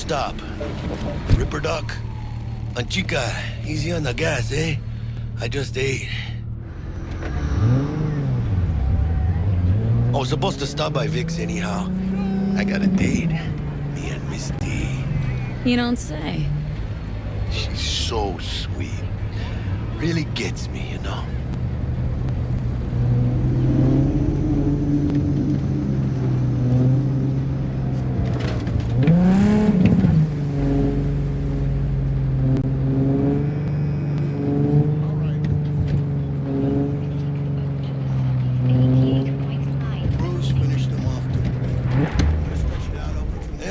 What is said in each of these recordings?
stop? Ripper Doc? Chica, easy on the gas, eh? I just ate. I was supposed to stop by Vic's anyhow. I got a date. Me and Miss D. You don't say. She's so sweet. Really gets me, you know?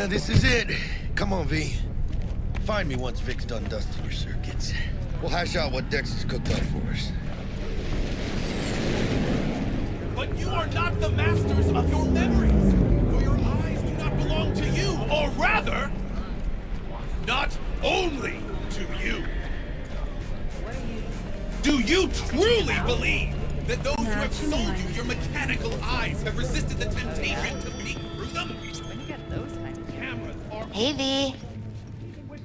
This is it. Come on, V. Find me once Vic's done dusting your circuits. We'll hash out what Dex has cooked up for us. But you are not the masters of your memories, for your eyes do not belong to you, or rather, not only to you. Do you truly believe that those who have sold you your mechanical eyes have resisted the temptation to peek through them? Hey, V.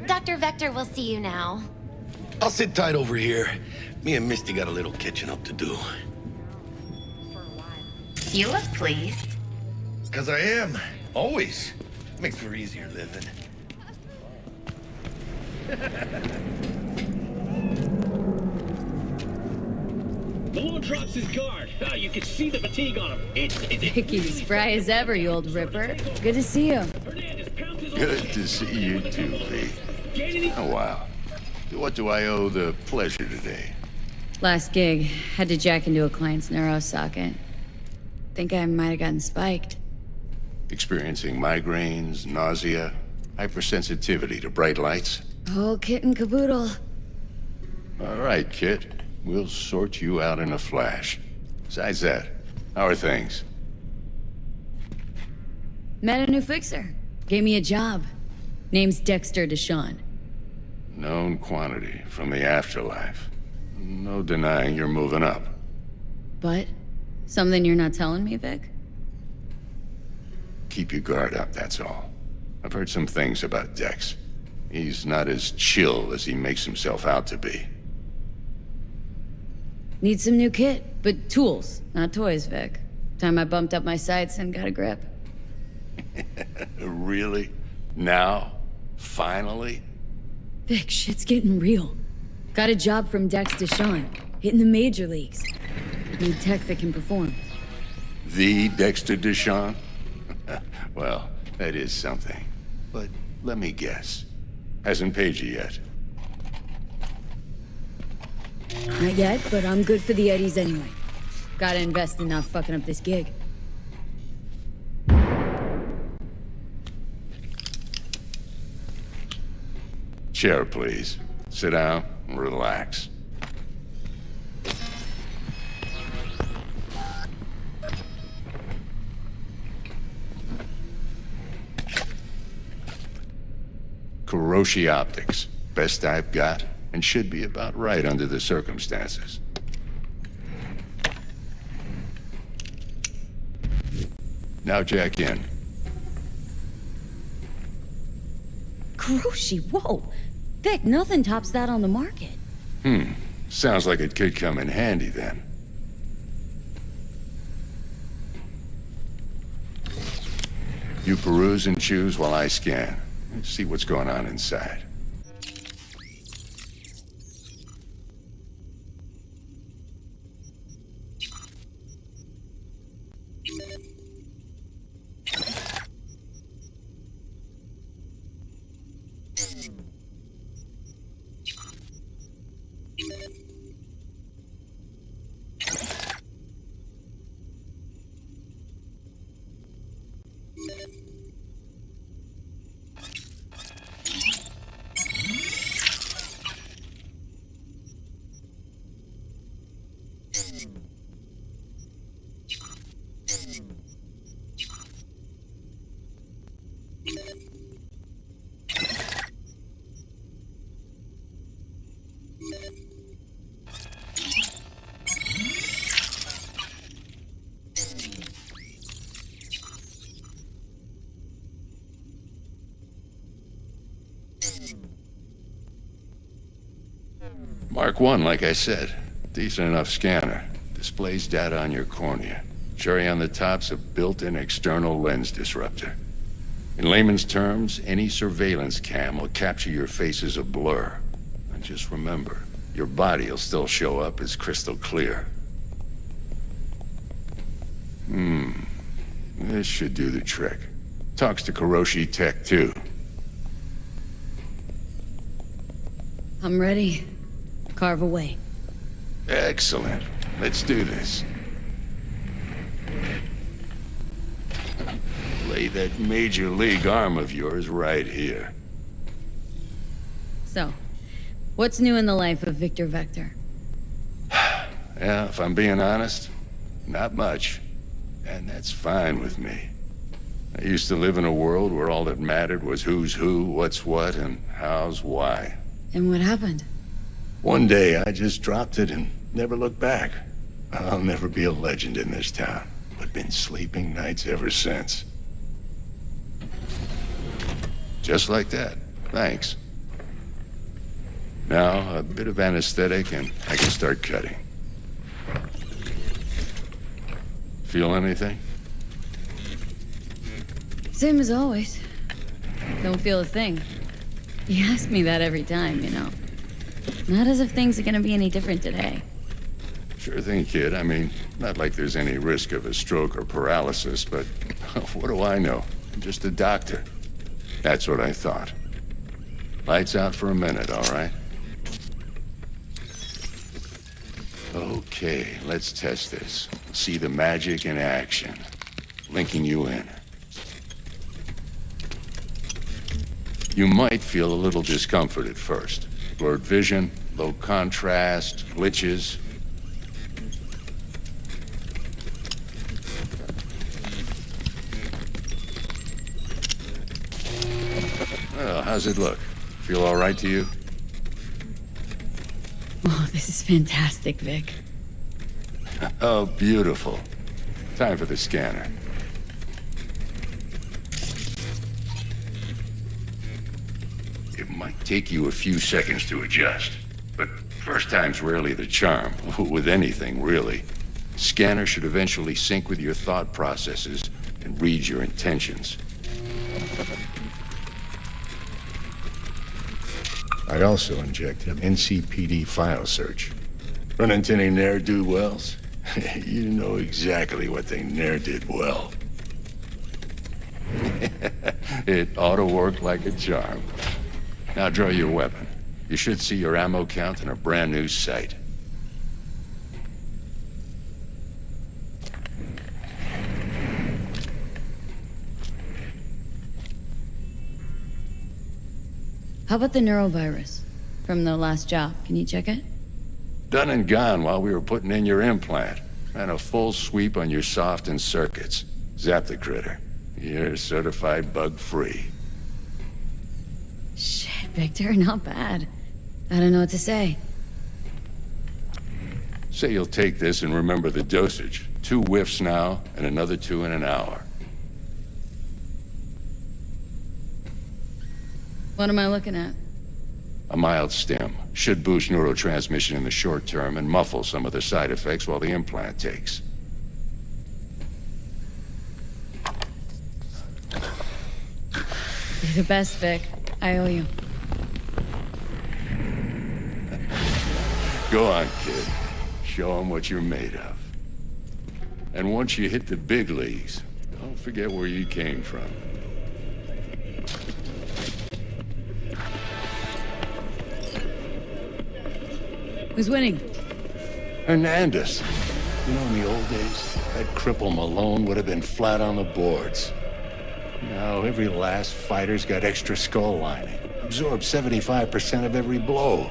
Dr. Vector will see you now. I'll sit tight over here. Me and Misty got a little catching up to do. You look pleased. 'Cause I am. Always. Makes for easier living. The Lord drops his guard. Ah, you can see the fatigue on him. Vicky, spry as ever, you old ripper. Good to see you. Good to see you too, V. Oh, wow. What do I owe the pleasure today? Last gig, had to jack into a client's neuro socket. Think I might have gotten spiked. Experiencing migraines, nausea, hypersensitivity to bright lights? Oh, kit and caboodle. All right, Kit. We'll sort you out in a flash. Besides that, how are things? Met a new fixer. Gave me a job. Name's Dexter Deshawn. Known quantity from the afterlife. No denying you're moving up. But? Something you're not telling me, Vic? Keep your guard up, that's all. I've heard some things about Dex. He's not as chill as he makes himself out to be. Need some new kit, but tools, not toys, Vic. Time I bumped up my sights and got a grip. Really? Now? Finally? Vic, shit's getting real. Got a job from Dex Deshawn, hitting the major leagues. Need tech that can perform. The Dexter Deshawn? Well, that is something. But let me guess. Hasn't paid you yet. Not yet, but I'm good for the Eddies anyway. Gotta invest in not fucking up this gig. Chair, please. Sit down and relax. Kuroshi Optics. Best I've got, and should be about right under the circumstances. Now jack in. Kuroshi, whoa! Vic, nothing tops that on the market. Sounds like it could come in handy then. You peruse and choose while I scan. Let's see what's going on inside. Mark 1, like I said. Decent enough scanner. Displays data on your cornea. Cherry on the top's a built-in external lens disruptor. In layman's terms, any surveillance cam will capture your face as a blur. And just remember, your body will still show up as crystal clear. This should do the trick. Talks to Kuroshi Tech, too. I'm ready. Carve away. Excellent. Let's do this. Lay that major league arm of yours right here. So, what's new in the life of Victor Vector? Yeah, if I'm being honest, not much. And that's fine with me. I used to live in a world where all that mattered was who's who, what's what, and how's why. And what happened? One day, I just dropped it and never looked back. I'll never be a legend in this town, but been sleeping nights ever since. Just like that. Thanks. Now, a bit of anesthetic and I can start cutting. Feel anything? Same as always. Don't feel a thing. You ask me that every time, you know. Not as if things are gonna be any different today. Sure thing, kid. I mean, not like there's any risk of a stroke or paralysis, but what do I know? I'm just a doctor. That's what I thought. Lights out for a minute, all right? Okay, let's test this. See the magic in action. Linking you in. You might feel a little discomfort at first. Blurred vision, low contrast, glitches. Well, how's it look? Feel all right to you? Oh, this is fantastic, Vic. Oh, beautiful. Time for the scanner. It might take you a few seconds to adjust, but first time's rarely the charm, with anything, really. Scanner should eventually sync with your thought processes and read your intentions. I also inject an NCPD file search. Run into any ne'er-do-wells? You know exactly what they ne'er did well. It ought to work like a charm. Now draw your weapon. You should see your ammo count in a brand new sight. How about the neurovirus? From the last job, can you check it? Done and gone while we were putting in your implant. Ran a full sweep on your soft and circuits. Zap the critter. You're certified bug-free. Shit, Victor, not bad. I don't know what to say. Say you'll take this and remember the dosage. 2 whiffs now, and another 2 in an hour. What am I looking at? A mild stim. Should boost neurotransmission in the short term and muffle some of the side effects while the implant takes. You're the best, Vic. I owe you. Go on, kid. Show them what you're made of. And once you hit the big leagues, don't forget where you came from. Who's winning? Hernandez. You know, in the old days, that cripple Malone would have been flat on the boards. Now, every last fighter's got extra skull lining. Absorbs 75% of every blow.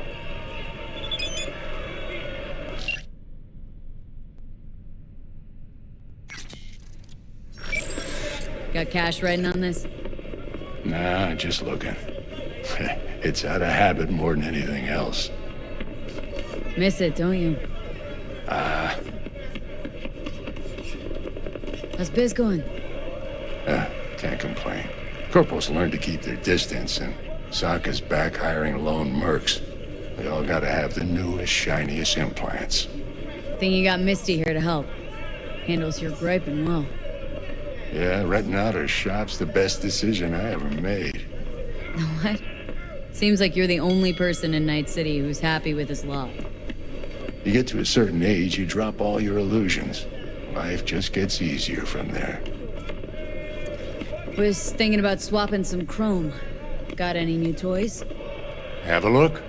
Got cash writing on this? Nah, just looking. It's out of habit more than anything else. Miss it, don't you? How's biz going? Can't complain. Corporals learn to keep their distance, and Sokka's back hiring lone mercs. They all gotta have the newest, shiniest implants. Think you got Misty here to help. Handles your griping well. Yeah, renting out her shop's the best decision I ever made. What? Seems like you're the only person in Night City who's happy with his lot. You get to a certain age, you drop all your illusions. Life just gets easier from there. Was thinking about swapping some chrome. Got any new toys? Have a look.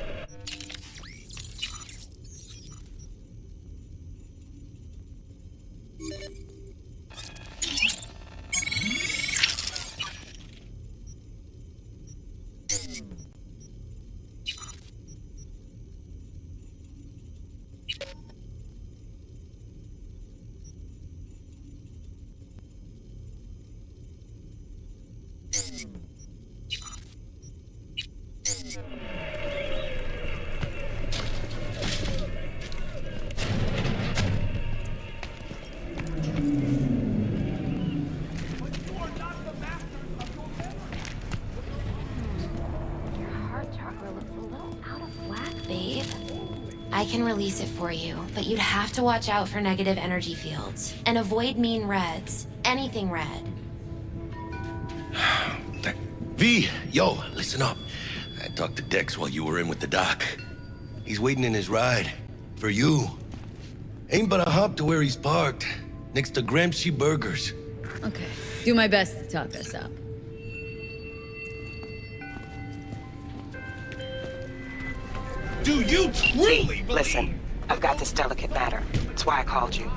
Your heart chakra looks a little out of whack, babe. I can release it for you, but you'd have to watch out for negative energy fields. And avoid mean reds. Anything red. V, yo, listen up. I talked to Dex while you were in with the doc. He's waiting in his ride. For you. Ain't but a hop to where he's parked. Next to Gramsci Burgers. Okay. Do my best to talk us up. Do you truly believe? Listen, I've got this delicate matter. That's why I called you.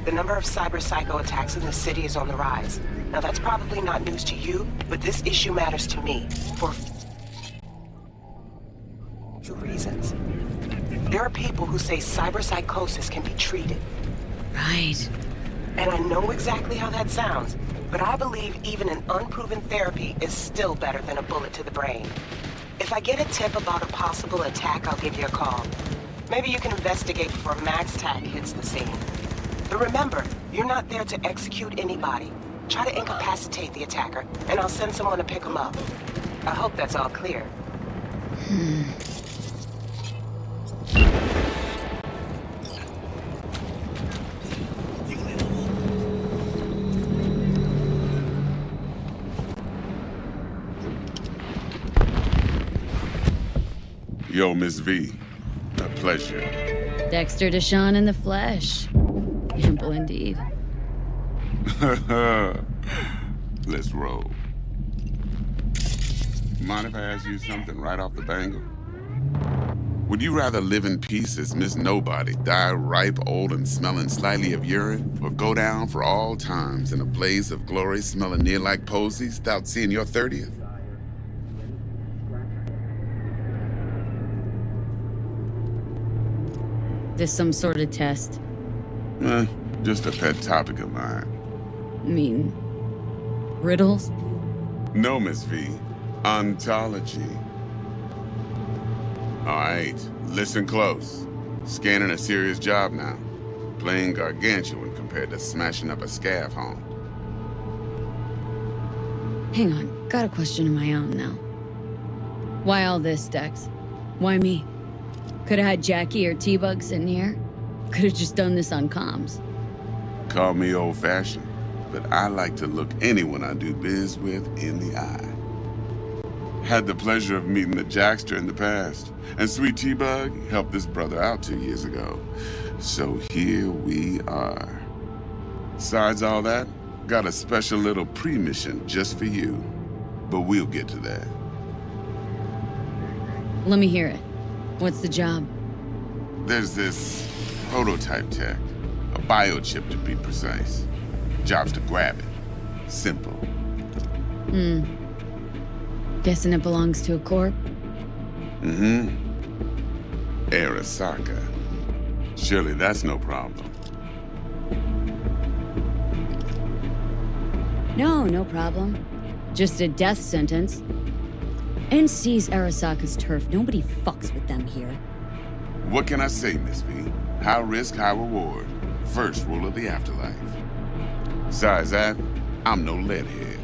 The number of cyber psycho attacks in the city is on the rise. Now that's probably not news to you, but this issue matters to me for two reasons. There are people who say cyberpsychosis can be treated. Right. And I know exactly how that sounds, but I believe even an unproven therapy is still better than a bullet to the brain. If I get a tip about a possible attack, I'll give you a call. Maybe you can investigate before Max Tack hits the scene. But remember, you're not there to execute anybody. Try to incapacitate the attacker, and I'll send someone to pick him up. I hope that's all clear. Yo, Miss V. A pleasure. Dexter Deshawn in the flesh. Ample indeed. Let's roll. Mind if I ask you something right off the bangle? Would you rather live in peace as Miss Nobody, die ripe, old, and smelling slightly of urine, or go down for all times in a blaze of glory smelling near like posies without seeing your 30th? This some sort of test? Just a pet topic of mine. I mean, riddles? No, Miss V. Ontology. All right, listen close. Scanning a serious job now. Playing gargantuan compared to smashing up a scav home. Hang on, got a question of my own now. Why all this, Dex? Why me? Could've had Jackie or T-Bug sitting here. Could've just done this on comms. Call me old-fashioned, but I like to look anyone I do biz with in the eye. Had the pleasure of meeting the Jackster in the past, and Sweet T-Bug helped this brother out 2 years ago. So here we are. Besides all that, got a special little pre-mission just for you. But we'll get to that. Let me hear it. What's the job? There's this prototype tech, a biochip to be precise. Job's to grab it. Simple. Guessing it belongs to a corp? Arasaka. Surely that's no problem. No problem. Just a death sentence. NC's Arasaka's turf. Nobody fucks with them here. What can I say, Miss V? High risk, high reward. First rule of the afterlife. Besides that, I'm no leadhead.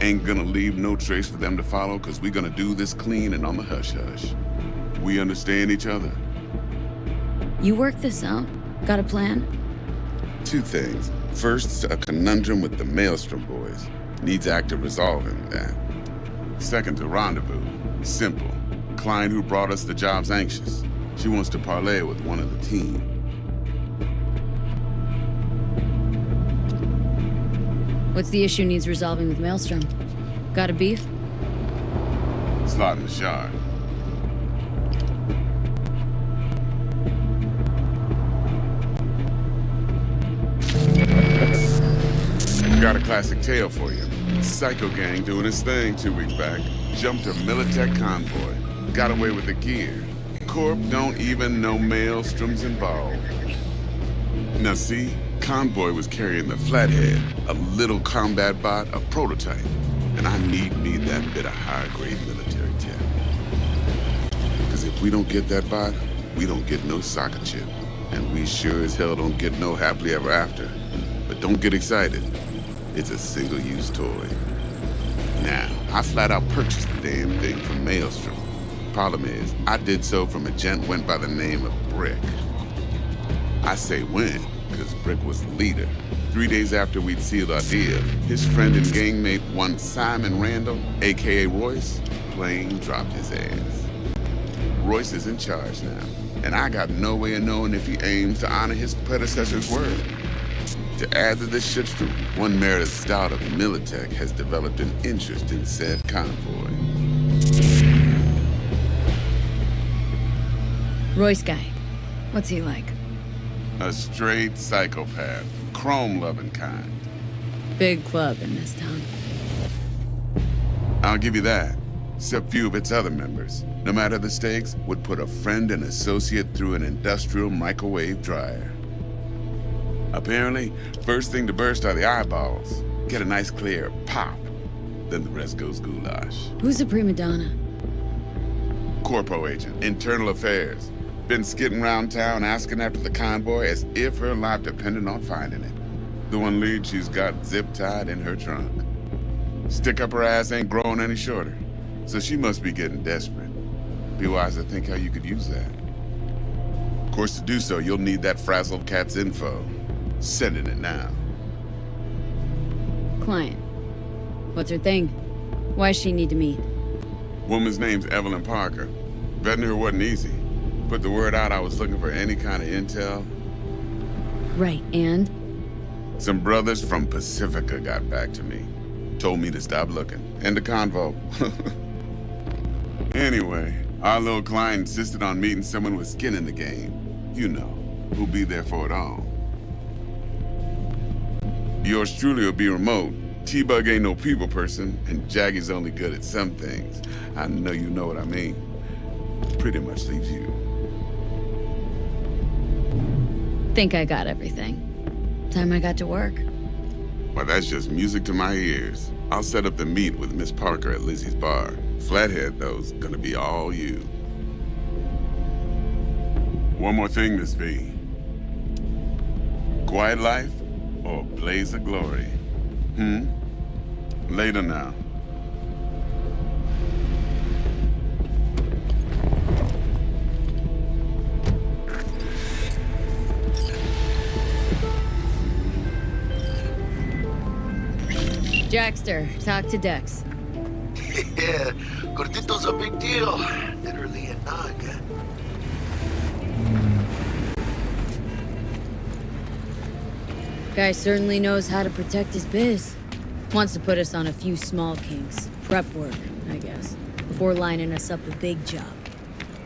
Ain't gonna leave no trace for them to follow, cause we gonna do this clean and on the hush-hush. We understand each other. You work this out? Got a plan? Two things. First, a conundrum with the Maelstrom boys. Needs active resolving that. Second, a rendezvous. Simple. Client who brought us the job's anxious. She wants to parlay with one of the team. What's the issue needs resolving with Maelstrom? Got a beef? Slot in the shard. Got a classic tale for you. Psycho gang doing his thing 2 weeks back. Jumped a Militech convoy. Got away with the gear. Corp don't even know Maelstrom's involved. Now see, convoy was carrying the Flathead, a little combat bot, a prototype. And I need me that bit of high-grade military tech. Because if we don't get that bot, we don't get no soccer chip. And we sure as hell don't get no happily ever after. But don't get excited. It's a single-use toy. Now, I flat out purchased the damn thing from Maelstrom. Problem is, I did so from a gent went by the name of Brick. I say when, because Brick was the leader. 3 days after we'd sealed our deal, his friend and gangmate, one Simon Randall, aka Royce, plain dropped his ass. Royce is in charge now, and I got no way of knowing if he aims to honor his predecessor's word. To add to this shitstorm, one Meredith Stout of Militech has developed an interest in said convoy. Royce guy. What's he like? A straight psychopath, chrome-loving kind. Big club in this town. I'll give you that. Except few of its other members, no matter the stakes, would put a friend and associate through an industrial microwave dryer. Apparently, first thing to burst are the eyeballs. Get a nice clear pop. Then the rest goes goulash. Who's the prima donna? Corpo agent, internal affairs. Been skidding around town asking after the convoy as if her life depended on finding it. The one lead she's got zip-tied in her trunk. Stick up her ass ain't growing any shorter. So she must be getting desperate. Be wise to think how you could use that. Of course, to do so, you'll need that frazzled cat's info. Sending it now. Client. What's her thing? Why's she need to meet? Woman's name's Evelyn Parker. Vetting her wasn't easy. Put the word out I was looking for any kind of intel. Right, and? Some brothers from Pacifica got back to me. Told me to stop looking. End of convo. Anyway, our little client insisted on meeting someone with skin in the game. You know, who'll be there for it all. Yours truly will be remote. T-Bug ain't no people person, and Jaggy's only good at some things. I know you know what I mean. Pretty much leaves you. Think I got everything. Time I got to work. Well, that's just music to my ears. I'll set up the meet with Miss Parker at Lizzie's bar. Flathead, though's gonna be all you. One more thing, Miss V. Quiet life or blaze of glory? Later now. Jackster, talk to Dex. Yeah, Gordito's a big deal. Literally a nog. Guy certainly knows how to protect his biz. Wants to put us on a few small kinks. Prep work, I guess. Before lining us up a big job.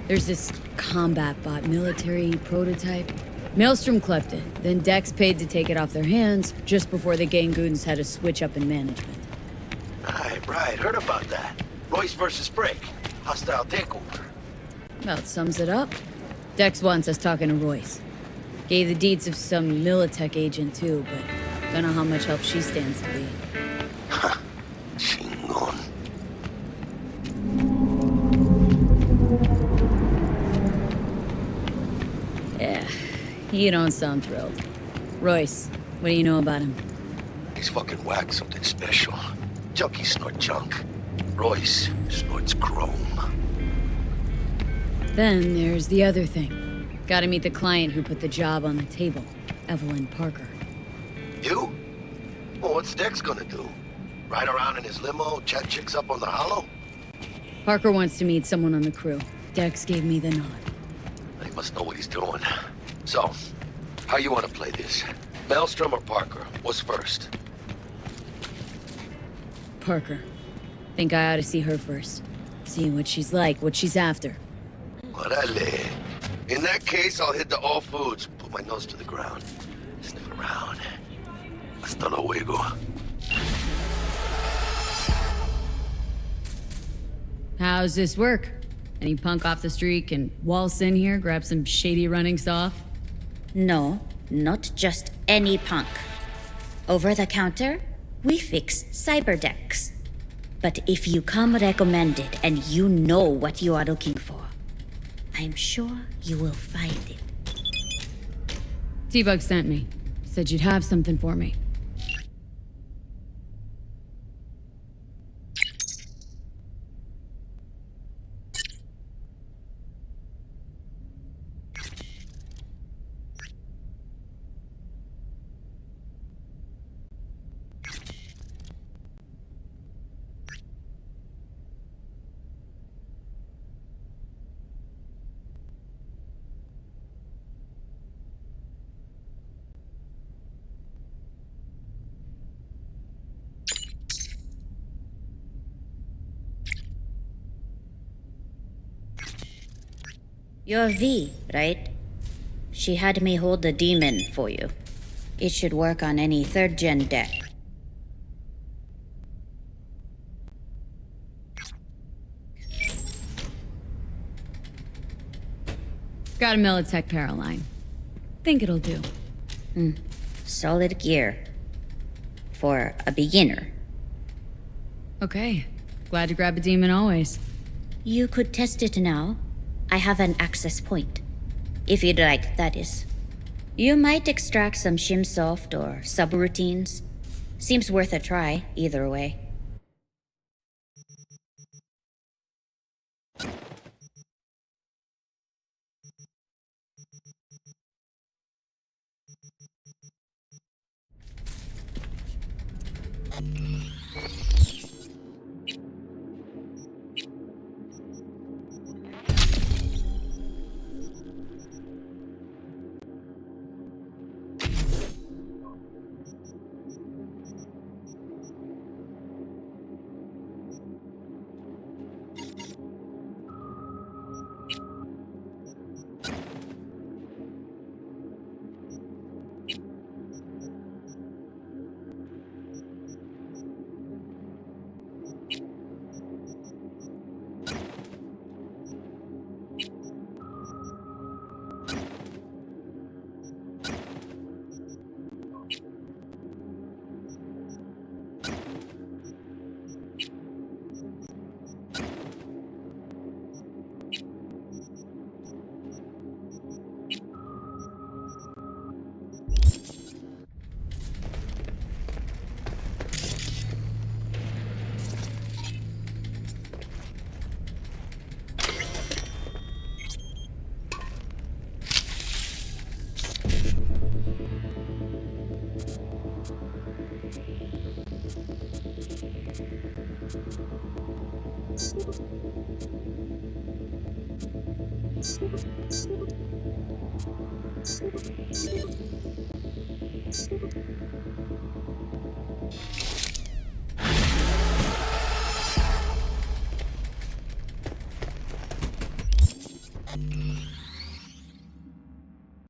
There's this combat bot military prototype. Maelstrom clept it, then Dex paid to take it off their hands just before the Gangoons had a switch up in management. Right, heard about that. Royce versus Brick. Hostile takeover. About sums it up. Dex wants us talking to Royce. Gave the deeds of some Militech agent too, but don't know how much help she stands to be. Ha, chingon. Yeah, you don't sound thrilled. Royce, what do you know about him? He's fucking whack, something special. Junkies snort junk. Royce snorts chrome. Then there's the other thing. Gotta meet the client who put the job on the table, Evelyn Parker. You? Well, what's Dex gonna do? Ride around in his limo, chat chicks up on the hollow? Parker wants to meet someone on the crew. Dex gave me the nod. He must know what he's doing. So, how you want to play this? Maelstrom or Parker? What's first? Parker. Think I ought to see her first. See what she's like, what she's after. Orale. In that case, I'll hit the all foods. Put my nose to the ground. Sniff around. Hasta luego. How's this work? Any punk off the street can waltz in here, grab some shady runnings off? No, not just any punk. Over the counter, we fix cyberdecks. But if you come recommended and you know what you are looking for, I'm sure you will find it. T-Bug sent me. Said you'd have something for me. You're V, right? She had me hold the demon for you. It should work on any 3rd gen deck. Got a Militech Paraline. Think it'll do. Solid gear. For a beginner. Okay. Glad to grab a demon always. You could test it now. I have an access point. If you'd like, that is. You might extract some shimsoft or subroutines. Seems worth a try, either way.